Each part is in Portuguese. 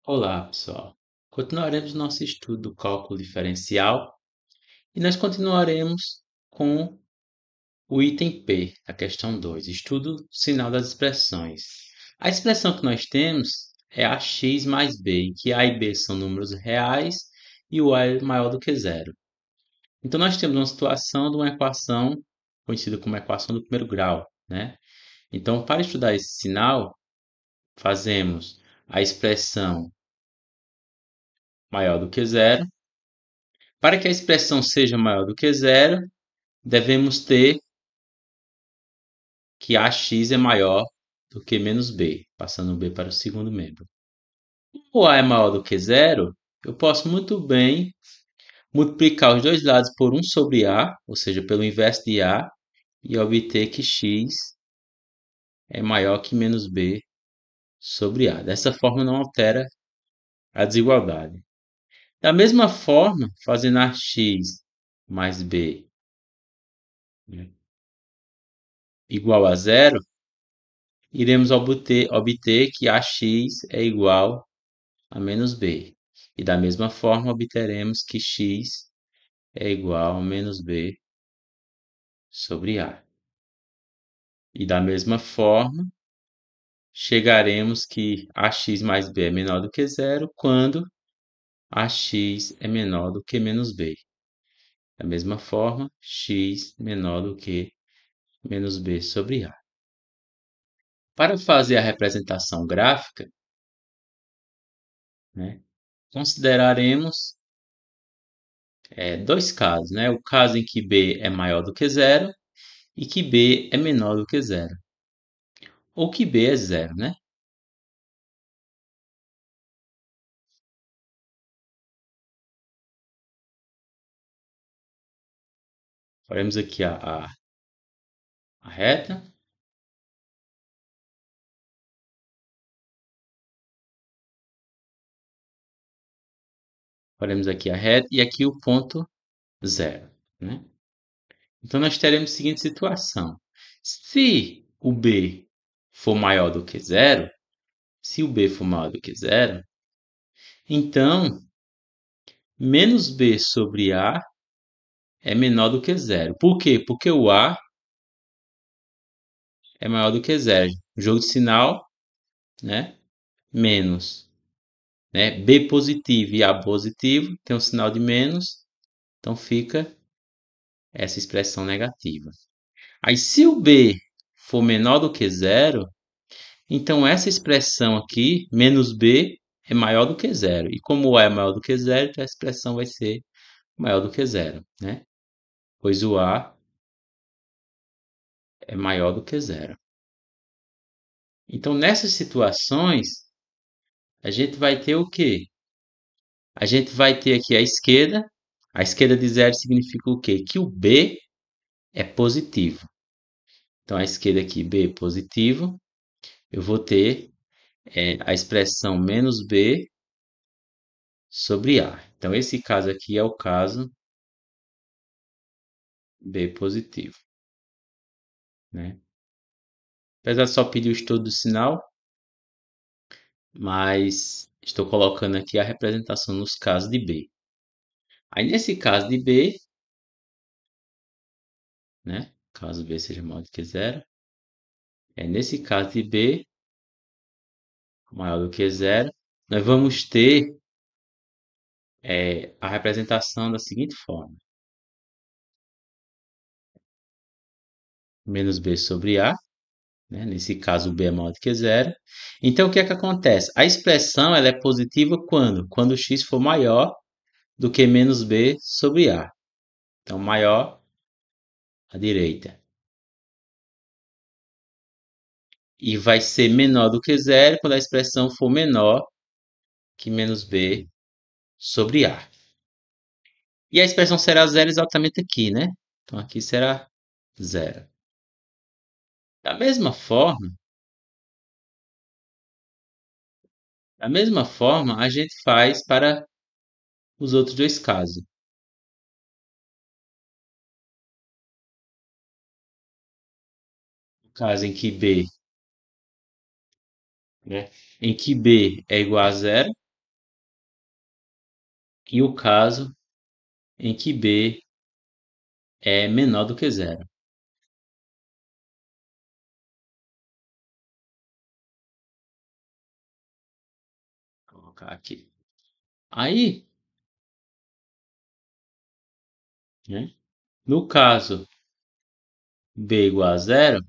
Olá, pessoal. Continuaremos nosso estudo do cálculo diferencial e nós continuaremos com o item P, a questão 2, estudo do sinal das expressões. A expressão que nós temos é ax mais b, em que a e b são números reais e o a é maior do que zero. Então, nós temos uma situação de uma equação conhecida como equação do primeiro grau, né? Então, para estudar esse sinal, fazemos a expressão maior do que zero. Para que a expressão seja maior do que zero, devemos ter que ax é maior do que menos b, passando o b para o segundo membro. Como a é maior do que zero, eu posso muito bem multiplicar os dois lados por 1 sobre a, ou seja, pelo inverso de a, e obter que x é maior que menos b sobre a. Dessa forma, não altera a desigualdade. Da mesma forma, fazendo ax mais b, né, igual a zero, iremos obter que ax é igual a menos b. E da mesma forma, obteremos que x é igual a menos b sobre a. E da mesma forma, chegaremos que ax mais b é menor do que zero quando ax é menor do que menos b. Da mesma forma, x menor do que menos b sobre a. Para fazer a representação gráfica, né, consideraremos dois casos, né? O caso em que b é maior do que zero e que b é menor do que zero. Ou que b é zero, né? Faremos aqui a reta. Faremos aqui a reta e aqui o ponto zero, né? Então, nós teremos a seguinte situação. Se o b for maior do que zero, se o b for maior do que zero, então, menos b sobre a é menor do que zero. Por quê? Porque o a é maior do que zero. Jogo de sinal, né? Menos, né? B positivo e A positivo tem um sinal de menos, então fica essa expressão negativa. Aí, se o B for menor do que zero, então essa expressão aqui, menos B, é maior do que zero. E como o A é maior do que zero, então a expressão vai ser maior do que zero, né? Pois o A é maior do que zero. Então, nessas situações, a gente vai ter o quê? A gente vai ter aqui a esquerda. A esquerda de zero significa o quê? Que o B é positivo. Então, a esquerda aqui, B positivo, eu vou ter a expressão menos B sobre A. Então, esse caso aqui é o caso B positivo, né? Apesar de só pedir o estudo do sinal, mas estou colocando aqui a representação nos casos de B. Aí, nesse caso de B, né? Caso B seja maior do que zero, nesse caso de B, maior do que zero, nós vamos ter a representação da seguinte forma. Menos b sobre a, né? Nesse caso o b é maior do que zero. Então o que é que acontece? A expressão ela é positiva quando? Quando o x for maior do que menos b sobre a. Então maior à direita. E vai ser menor do que zero quando a expressão for menor que menos b sobre a. E a expressão será zero exatamente aqui, né? Então aqui será zero. Da mesma forma, a gente faz para os outros dois casos. O caso em que b é igual a zero, e o caso em que b é menor do que zero. Vou colocar aqui. Aí, né, no caso b igual a zero,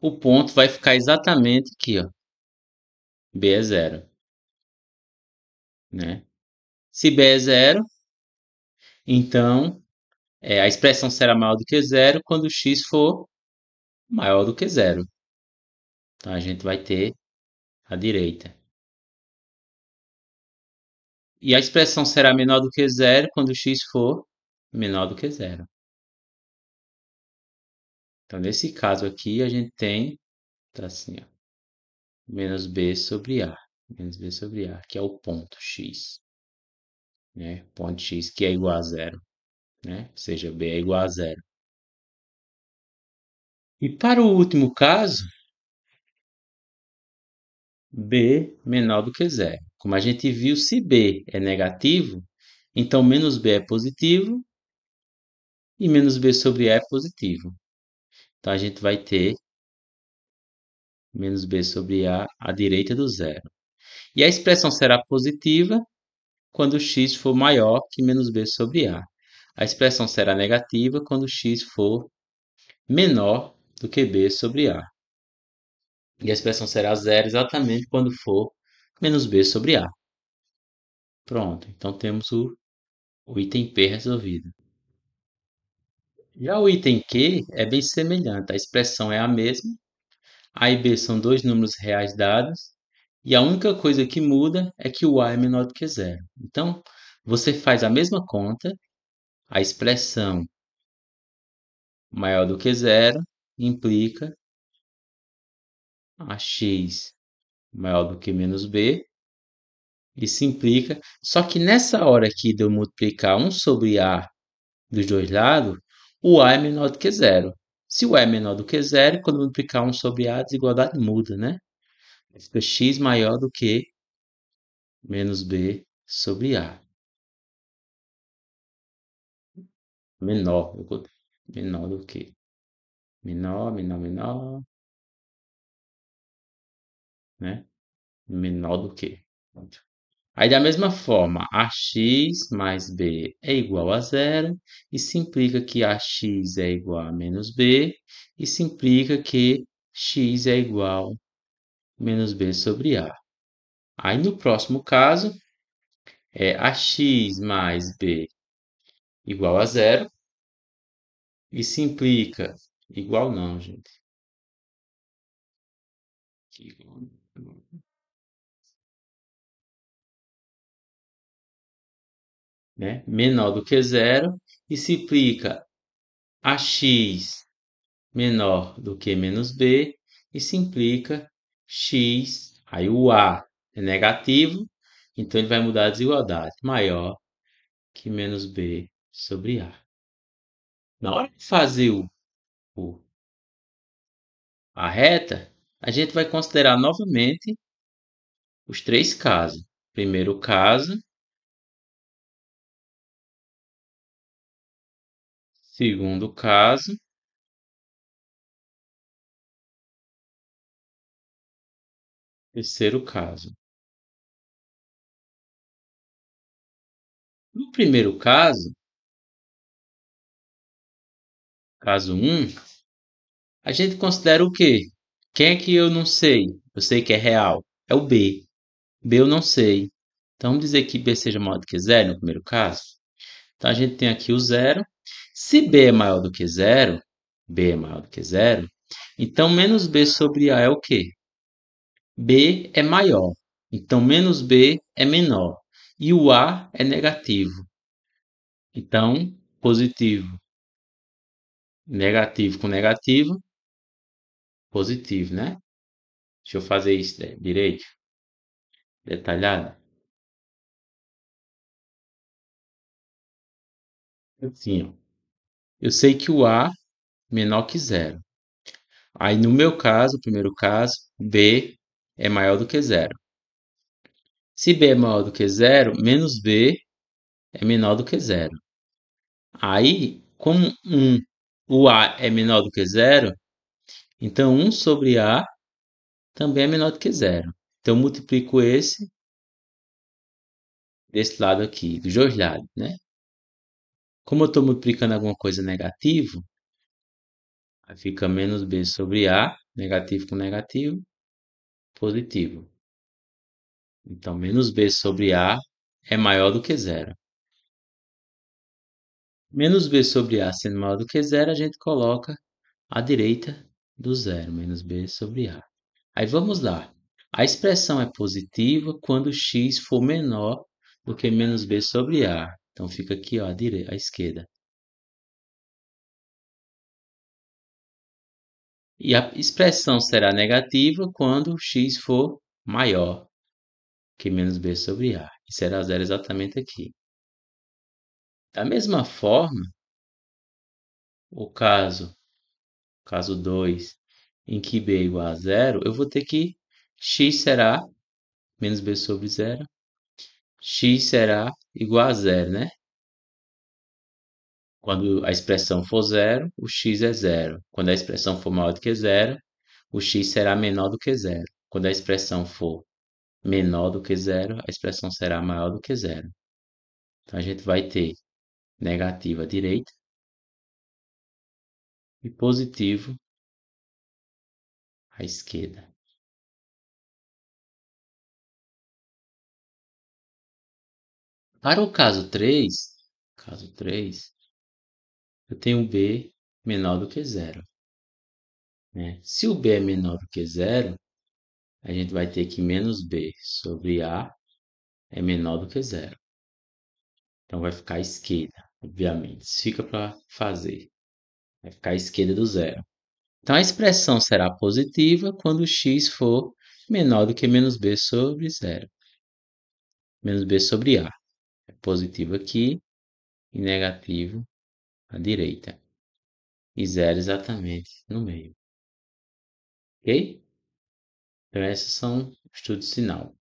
o ponto vai ficar exatamente aqui, ó. B é zero, né? Se b é zero, então a expressão será maior do que zero quando x for maior do que zero. Então a gente vai ter à direita. E a expressão será menor do que zero quando x for menor do que zero. Então, nesse caso aqui, a gente tem, tá assim, ó, menos b sobre a. Menos b sobre a, que é o ponto x. Né? Ponto x que é igual a zero. Né? Ou seja, b é igual a zero. E para o último caso, b menor do que zero. Como a gente viu, se b é negativo, então menos b é positivo e menos b sobre a é positivo. Então a gente vai ter menos b sobre a à direita do zero. E a expressão será positiva quando x for maior que menos b sobre a. A expressão será negativa quando x for menor do que b sobre a. E a expressão será zero exatamente quando for menos b sobre a. Pronto, então temos o item P resolvido. Já o item Q é bem semelhante, a expressão é a mesma, a e b são dois números reais dados, e a única coisa que muda é que o a é menor do que zero. Então, você faz a mesma conta, a expressão maior do que zero implica a x maior do que menos b, isso implica, só que nessa hora aqui de eu multiplicar 1 sobre a dos dois lados, o a é menor do que zero. Se o a é menor do que zero, quando multiplicar 1 sobre a, a desigualdade muda, né? Fica x maior do que menos b sobre a. Menor, menor do que. Menor, menor, menor, né? Menor do que. Aí, da mesma forma, ax mais b é igual a zero. Isso implica que ax é igual a menos b. Isso implica que x é igual a menos b sobre a. Aí, no próximo caso, é ax mais b igual a zero. Isso implica... Igual não, gente. Né? Menor do que zero. Isso implica ax menor do que menos b, isso implica x, aí o a é negativo, então ele vai mudar a desigualdade, maior que menos b sobre a. Na hora de fazer o- a reta, a gente vai considerar novamente os três casos. Primeiro caso, segundo caso, terceiro caso. No primeiro caso, caso um, a gente considera o quê? Quem é que eu não sei? Eu sei que é real. É o B. B eu não sei. Então, vamos dizer que B seja maior do que zero no primeiro caso. Então, a gente tem aqui o zero. Se B é maior do que zero, B é maior do que zero, então menos B sobre A é o quê? B é maior. Então, menos B é menor. E o A é negativo. Então, positivo. Negativo com negativo, positivo, né? Deixa eu fazer isso direito, detalhado. Assim, ó. Eu sei que o A é menor que zero. Aí, no meu caso, primeiro caso, B é maior do que zero. Se B é maior do que zero, menos B é menor do que zero. Aí, como o A é menor do que zero, então 1/A também é menor do que zero. Então, eu multiplico esse desse lado aqui, dos dois lados, né? Como eu estou multiplicando alguma coisa negativo, aí fica menos B/A, negativo com negativo, positivo. Então, menos B/A é maior do que zero. Menos B/A sendo maior do que zero, a gente coloca à direita do zero, menos B/A. Aí vamos lá. A expressão é positiva quando x for menor do que menos B/A. Então fica aqui, ó, à esquerda. E a expressão será negativa quando x for maior que menos B/A. E será zero exatamente aqui. Da mesma forma, o caso 2, em que b é igual a zero, eu vou ter que x será menos b sobre zero, x será igual a zero, né? Quando a expressão for zero, o x é zero. Quando a expressão for maior do que zero, o x será menor do que zero. Quando a expressão for menor do que zero, a expressão será maior do que zero. Então a gente vai ter negativo à direita e positivo à esquerda. Para o caso 3, eu tenho b menor do que zero, né? Se o b é menor do que zero, a gente vai ter que menos b sobre a é menor do que zero. Então vai ficar à esquerda, obviamente. Isso fica para fazer. Vai ficar à esquerda do zero. Então a expressão será positiva quando x for menor do que menos b sobre zero. Menos b sobre a. É positivo aqui e negativo à direita. E zero exatamente no meio. Ok? Então esses são estudos de sinal.